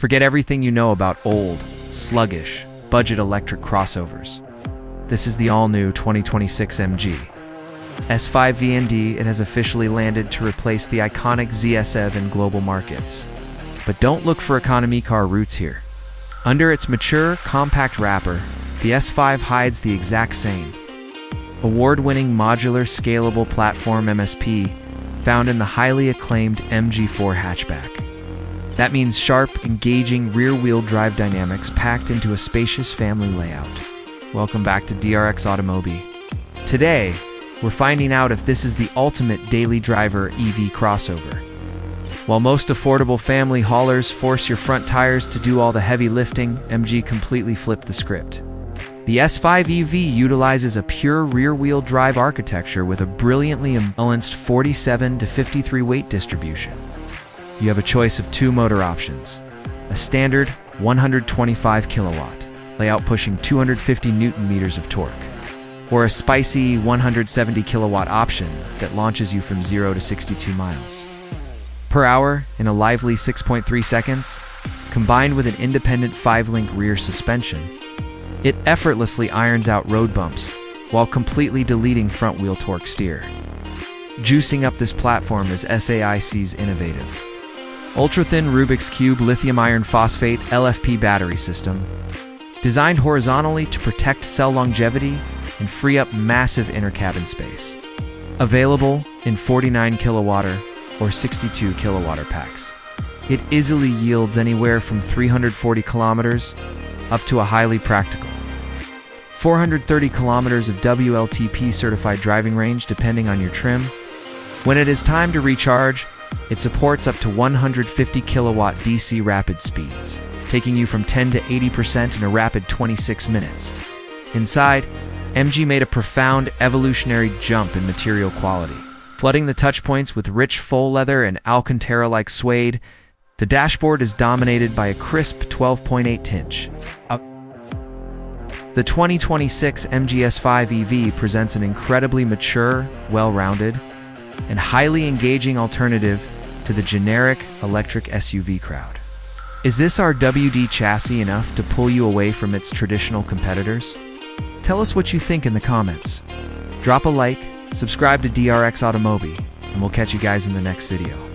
Forget everything you know about old, sluggish, budget electric crossovers. This is the all-new 2026 MG ES5 VND. It has officially landed to replace the iconic ZS7 in global markets. But don't look for economy car roots here. Under its mature, compact wrapper, the ES5 hides the exact same. Award-winning Modular Scalable Platform (MSP) found in the highly acclaimed MG4 hatchback. That means sharp, engaging rear-wheel drive dynamics packed into a spacious family layout. Welcome back to DRX AUTO MOBI. Today, we're finding out if this is the ultimate daily driver EV crossover. While most affordable family haulers force your front tires to do all the heavy lifting, MG completely flipped the script. The ES5 EV utilizes a pure rear-wheel drive architecture with a brilliantly balanced 47 to 53 weight distribution. You have a choice of two motor options: a standard 125 kilowatt layout pushing 250 Nm of torque, or a spicy 170 kilowatt option that launches you from 0 to 62 miles per hour in a lively 6.3 seconds. Combined with an independent 5-link rear suspension, it effortlessly irons out road bumps while completely deleting front-wheel torque steer. Juicing up this platform is SAIC's innovative ultra-thin Rubik's Cube lithium iron phosphate LFP battery system, designed horizontally to protect cell longevity and free up massive inner cabin space. Available in 49 kilowatt or 62 kilowatt packs, it easily yields anywhere from 340 kilometers up to a highly practical 430 kilometers of WLTP certified driving range depending on your trim. When it is time to recharge, it supports up to 150 kilowatt DC rapid speeds, taking you from 10 to 80% in a rapid 26 minutes. Inside, MG made a profound evolutionary jump in material quality. Flooding the touchpoints with rich faux leather and Alcantara-like suede, the dashboard is dominated by a crisp 12.8-inch. The 2026 MG ES5 EV presents an incredibly mature, well-rounded, and highly engaging alternative to the generic electric SUV crowd. Is this our WD chassis enough to pull you away from its traditional competitors? Tell us what you think in the comments. Drop a like, subscribe to DRX AUTO MOBI, and we'll catch you guys in the next video.